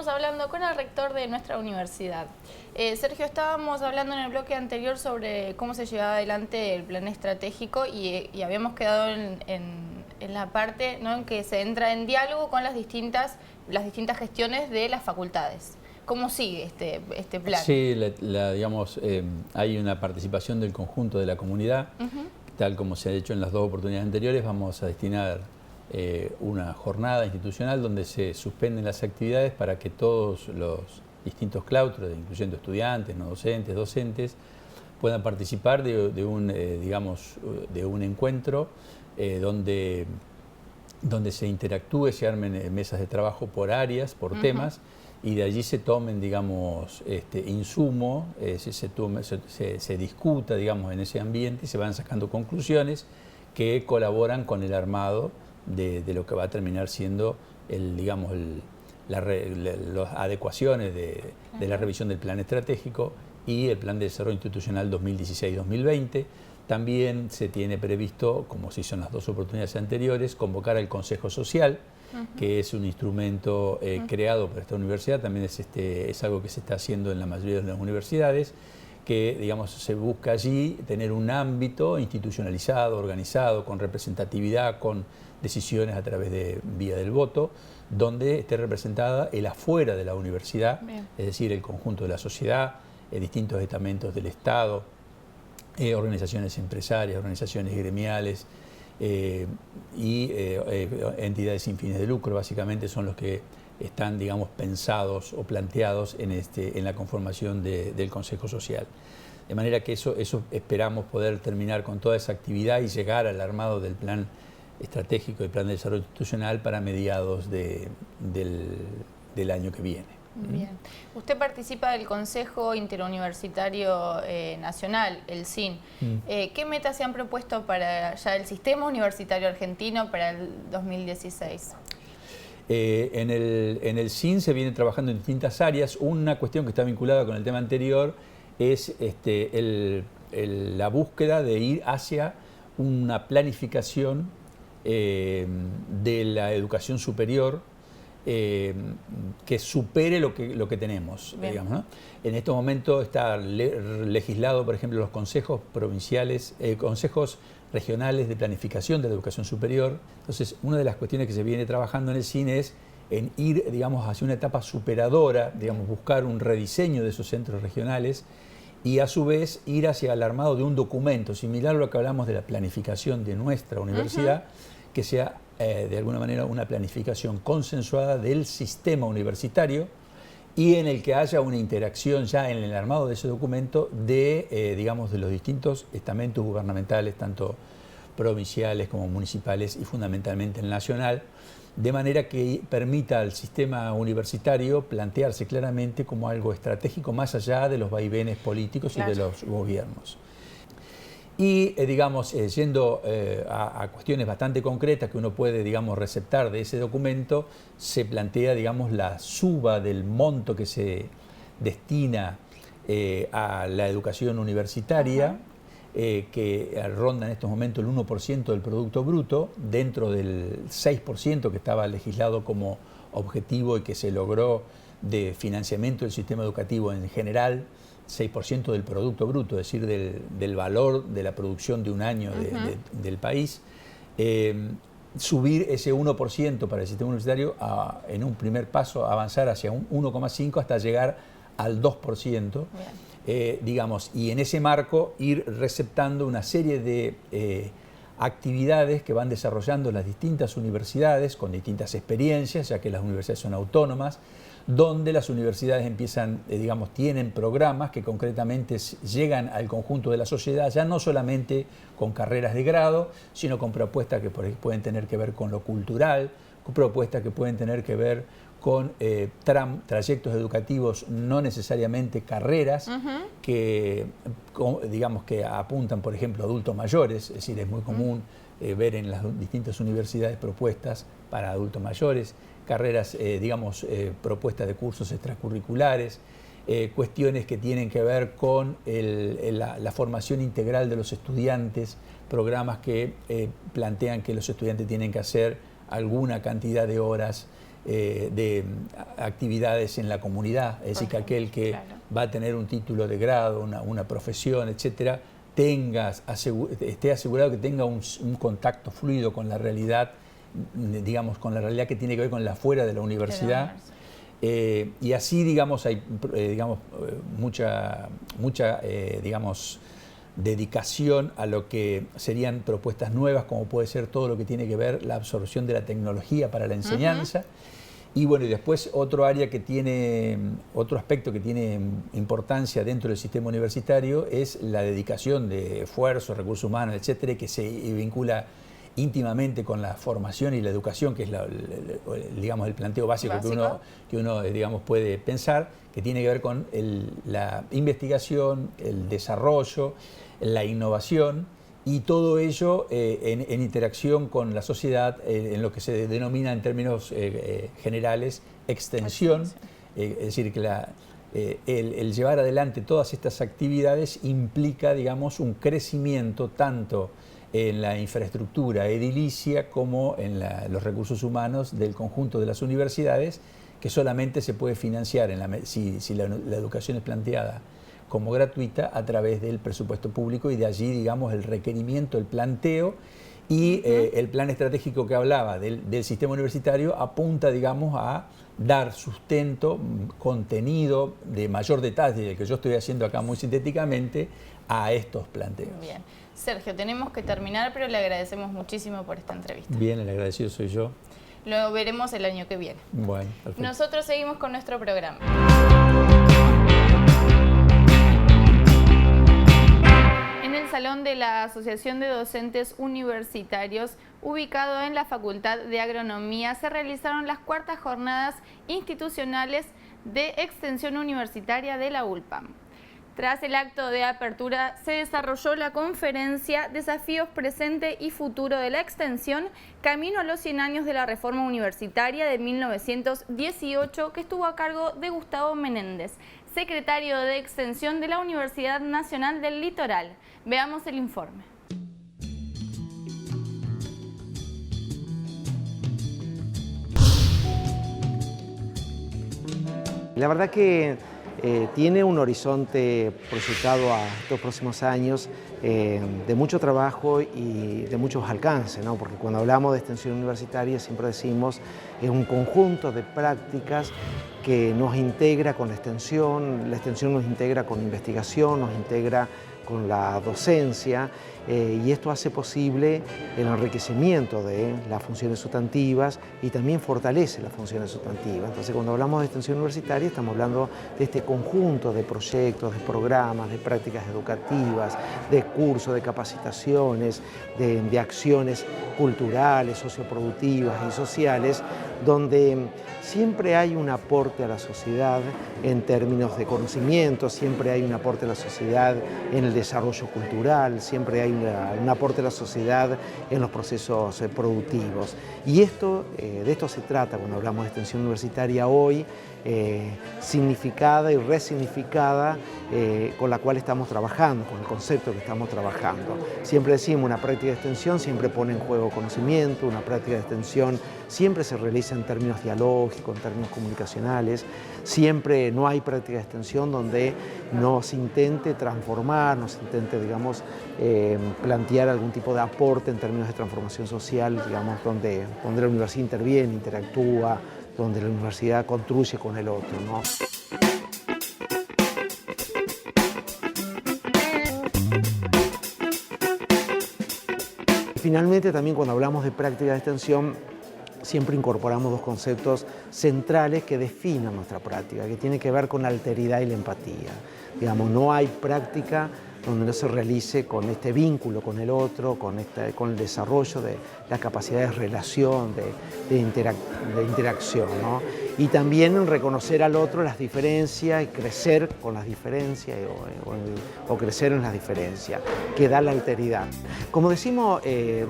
Estamos hablando con el rector de nuestra universidad. Sergio, estábamos hablando en el bloque anterior sobre cómo se llevaba adelante el plan estratégico y habíamos quedado en la parte, ¿no?, en que se entra en diálogo con las distintas gestiones de las facultades. ¿Cómo sigue este plan? Sí, digamos, hay una participación del conjunto de la comunidad, tal como se ha hecho en las dos oportunidades anteriores. Vamos a destinar una jornada institucional donde se suspenden las actividades para que todos los distintos claustros, incluyendo estudiantes, no docentes, docentes, puedan participar de un encuentro donde se interactúe, se armen mesas de trabajo por áreas, por temas, y de allí se tomen, digamos, insumo, se discuta, digamos, en ese ambiente y se van sacando conclusiones que colaboran con el armado de lo que va a terminar siendo las adecuaciones de la revisión del plan estratégico y el plan de desarrollo institucional 2016-2020. También se tiene previsto, como se hizo en las dos oportunidades anteriores, convocar al Consejo Social, que es un instrumento creado por esta universidad. También es algo que se está haciendo en la mayoría de las universidades, que, digamos, se busca allí tener un ámbito institucionalizado, organizado, con representatividad, con decisiones a través de vía del voto, donde esté representada el afuera de la universidad, es decir, el conjunto de la sociedad, distintos estamentos del Estado, organizaciones empresarias, organizaciones gremiales y entidades sin fines de lucro. Básicamente son los que están, digamos, pensados o planteados en la conformación del Consejo Social. De manera que eso esperamos poder terminar con toda esa actividad y llegar al armado del plan estratégico y plan de desarrollo institucional para mediados del año que viene. Bien. Usted participa del Consejo Interuniversitario Nacional, el CIN. ¿Qué metas se han propuesto para ya el sistema universitario argentino para el 2016? En el CIN se viene trabajando en distintas áreas. Una cuestión que está vinculada con el tema anterior es la búsqueda de ir hacia una planificación de la educación superior que supere lo que tenemos, digamos, ¿no? En estos momentos está legislado, por ejemplo, los consejos provinciales, consejos regionales de planificación de la educación superior. Entonces, una de las cuestiones que se viene trabajando en el CIN es en ir, digamos, hacia una etapa superadora, digamos, buscar un rediseño de esos centros regionales y a su vez ir hacia el armado de un documento similar a lo que hablamos de la planificación de nuestra universidad, que sea de alguna manera una planificación consensuada del sistema universitario y en el que haya una interacción ya en el armado de ese documento digamos, de los distintos estamentos gubernamentales, tanto provinciales como municipales y fundamentalmente el nacional, de manera que permita al sistema universitario plantearse claramente como algo estratégico más allá de los vaivenes políticos y de los gobiernos. Y, digamos, yendo a cuestiones bastante concretas que uno puede, digamos, receptar de ese documento, se plantea, digamos, la suba del monto que se destina a la educación universitaria, que ronda en estos momentos el 1% del Producto Bruto, dentro del 6% que estaba legislado como objetivo y que se logró de financiamiento del sistema educativo en general, 6% del Producto Bruto, es decir, del valor de la producción de un año del país. Subir ese 1% para el sistema universitario, en un primer paso, avanzar hacia un 1,5% hasta llegar al 2%. Digamos, y en ese marco ir receptando una serie de actividades que van desarrollando las distintas universidades con distintas experiencias, ya que las universidades son autónomas, donde las universidades empiezan, digamos, tienen programas que concretamente llegan al conjunto de la sociedad, ya no solamente con carreras de grado, sino con propuestas que pueden tener que ver con lo cultural, con propuestas que pueden tener que ver con trayectos educativos, no necesariamente carreras, que, digamos, que apuntan, por ejemplo, a adultos mayores. Es decir, es muy común ver en las distintas universidades propuestas para adultos mayores, carreras, digamos, propuestas de cursos extracurriculares, cuestiones que tienen que ver con la formación integral de los estudiantes, programas que plantean que los estudiantes tienen que hacer alguna cantidad de horas de actividades en la comunidad, es decir, que aquel que va a tener un título de grado, una profesión, etcétera, esté asegurado que tenga un contacto fluido con la realidad, digamos, con la realidad que tiene que ver con la afuera de la universidad. Y así, digamos, hay mucha digamos, dedicación a lo que serían propuestas nuevas, como puede ser todo lo que tiene que ver la absorción de la tecnología para la enseñanza. Y bueno, y después otro aspecto que tiene importancia dentro del sistema universitario es la dedicación de esfuerzos, recursos humanos, etcétera, que se vincula íntimamente con la formación y la educación, que es digamos, el planteo básico que uno digamos, puede pensar, que tiene que ver con la investigación, el desarrollo, la innovación, y todo ello en interacción con la sociedad, en lo que se denomina en términos generales extensión. Es decir, que el llevar adelante todas estas actividades implica, digamos, un crecimiento tanto en la infraestructura edilicia como en los recursos humanos del conjunto de las universidades, que solamente se puede financiar si la educación es planteada como gratuita a través del presupuesto público, y de allí, digamos, el requerimiento, el planteo, y el plan estratégico que hablaba del sistema universitario apunta, digamos, a dar sustento, contenido de mayor detalle, del que yo estoy haciendo acá muy sintéticamente, a estos planteos. Bien. Sergio, tenemos que terminar, pero le agradecemos muchísimo por esta entrevista. Bien, el agradecido soy yo. Lo veremos el año que viene. Bueno, perfecto. Nosotros seguimos con nuestro programa. En el Salón de la Asociación de Docentes Universitarios, ubicado en la Facultad de Agronomía, se realizaron las cuartas jornadas institucionales de extensión universitaria de la ULPAM. Tras el acto de apertura se desarrolló la conferencia Desafíos presente y futuro de la extensión, camino a los 100 años de la reforma universitaria de 1918, que estuvo a cargo de Gustavo Menéndez, secretario de Extensión de la Universidad Nacional del Litoral. Veamos el informe. La verdad que tiene un horizonte proyectado a estos próximos años de mucho trabajo y de muchos alcances, ¿no? Porque cuando hablamos de extensión universitaria siempre decimos es un conjunto de prácticas que nos integra con la extensión nos integra con investigación, nos integra con la docencia, y esto hace posible el enriquecimiento de las funciones sustantivas y también fortalece las funciones sustantivas. Entonces, cuando hablamos de extensión universitaria estamos hablando de este conjunto de proyectos, de programas, de prácticas educativas, de cursos, de capacitaciones, de acciones culturales, socioproductivas y sociales, donde siempre hay un aporte a la sociedad en términos de conocimiento, siempre hay un aporte a la sociedad en el desarrollo cultural, siempre hay un aporte a la sociedad en los procesos productivos. Y de esto se trata cuando hablamos de extensión universitaria hoy, significada y resignificada, con la cual estamos trabajando, con el concepto que estamos trabajando. Siempre decimos, una práctica de extensión siempre pone en juego conocimiento, una práctica de extensión siempre se realiza en términos dialógicos, en términos comunicacionales, siempre no hay práctica de extensión donde no se intente transformar, no se intente, digamos, plantear algún tipo de aporte en términos de transformación social, digamos, donde la universidad interviene, interactúa, donde la universidad construye con el otro, ¿no? Finalmente, también cuando hablamos de práctica de extensión, siempre incorporamos dos conceptos centrales que definen nuestra práctica, que tienen que ver con la alteridad y la empatía. Digamos, no hay práctica donde no se realice con este vínculo con el otro, con el desarrollo de la capacidad de relación, de interacción, ¿no? Y también en reconocer al otro las diferencias y crecer con las diferencias o crecer en las diferencias, que da la alteridad. Como decimos,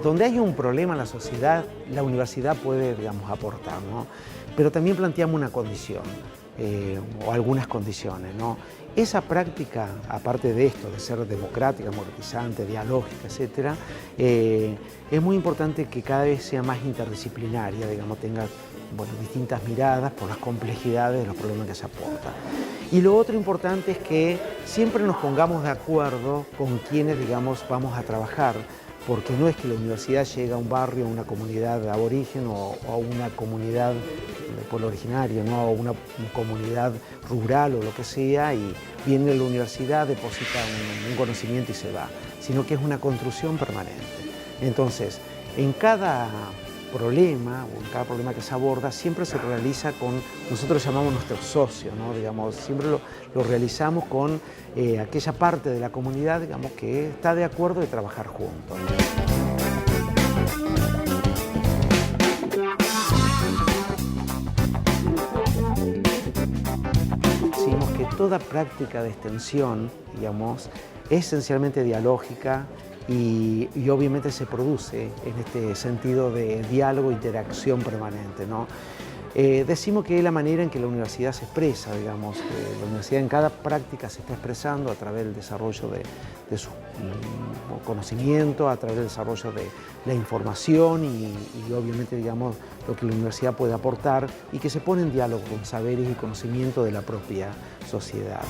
donde hay un problema en la sociedad, la universidad puede, digamos, aportar, ¿no? Pero también planteamos una condición, o algunas condiciones, ¿no? Esa práctica, aparte de esto, de ser democrática, democratizante, dialógica, etc., es muy importante que cada vez sea más interdisciplinaria, digamos, tenga bueno, distintas miradas por las complejidades de los problemas que se aportan. Y lo otro importante es que siempre nos pongamos de acuerdo con quienes, digamos, vamos a trabajar, porque no es que la universidad llega a un barrio, a una comunidad aborigen o a una comunidad de pueblo originario, ¿no? O una comunidad rural o lo que sea, y viene la universidad, deposita un conocimiento y se va, sino que es una construcción permanente. Entonces, en cada problema o en cada problema que se aborda siempre se realiza con, nosotros llamamos nuestros socios, ¿no? Digamos, siempre lo realizamos con aquella parte de la comunidad, digamos, que está de acuerdo de trabajar juntos. Decimos que toda práctica de extensión, digamos, es esencialmente dialógica, y obviamente se produce en este sentido de diálogo e interacción permanente, ¿no? Decimos que es la manera en que la universidad se expresa, digamos, que la universidad en cada práctica se está expresando a través del desarrollo de su conocimiento, a través del desarrollo de la información y obviamente, digamos, lo que la universidad puede aportar y que se pone en diálogo con saberes y conocimiento de la propia sociedad.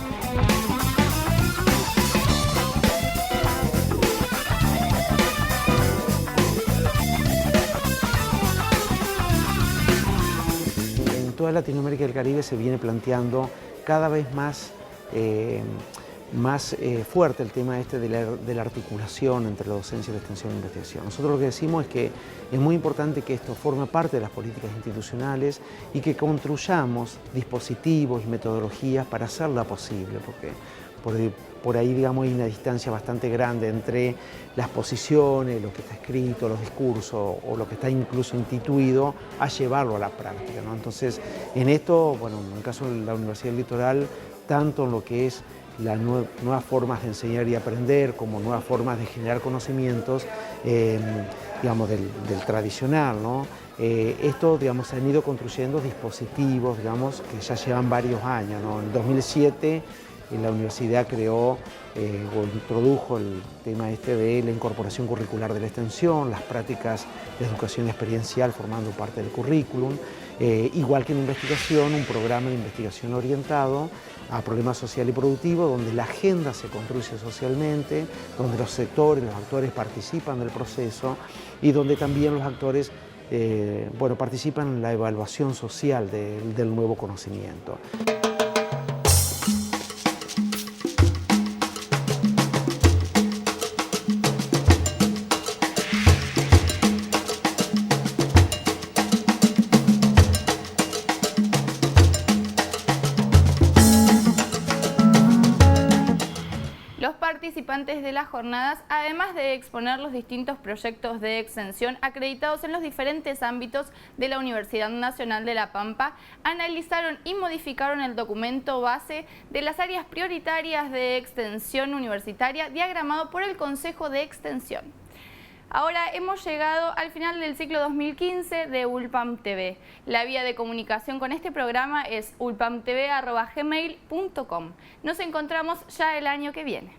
Toda Latinoamérica y el Caribe se viene planteando cada vez más, fuerte el tema este de la articulación entre la docencia, la extensión y la investigación. Nosotros lo que decimos es que es muy importante que esto forme parte de las políticas institucionales y que construyamos dispositivos y metodologías para hacerla posible, porque por ahí, digamos, hay una distancia bastante grande entre las posiciones, lo que está escrito, los discursos o lo que está incluso instituido a llevarlo a la práctica, ¿no? Entonces, en esto, bueno, en el caso de la Universidad del Litoral, tanto en lo que es las nuevas formas de enseñar y aprender, como nuevas formas de generar conocimientos, digamos, del tradicional, ¿no? Esto, digamos, se han ido construyendo dispositivos, digamos, que ya llevan varios años, ¿no? En 2007, la universidad creó o introdujo el tema este de la incorporación curricular de la extensión, las prácticas de educación experiencial formando parte del currículum, igual que en investigación, un programa de investigación orientado a problemas social y productivo, donde la agenda se construye socialmente, donde los sectores, los actores participan del proceso y donde también los actores bueno, participan en la evaluación social del nuevo conocimiento. Los participantes de las jornadas, además de exponer los distintos proyectos de extensión acreditados en los diferentes ámbitos de la Universidad Nacional de La Pampa, analizaron y modificaron el documento base de las áreas prioritarias de extensión universitaria diagramado por el Consejo de Extensión. Ahora hemos llegado al final del ciclo 2015 de ULPAM TV. La vía de comunicación con este programa es ulpamtv@gmail.com. Nos encontramos ya el año que viene.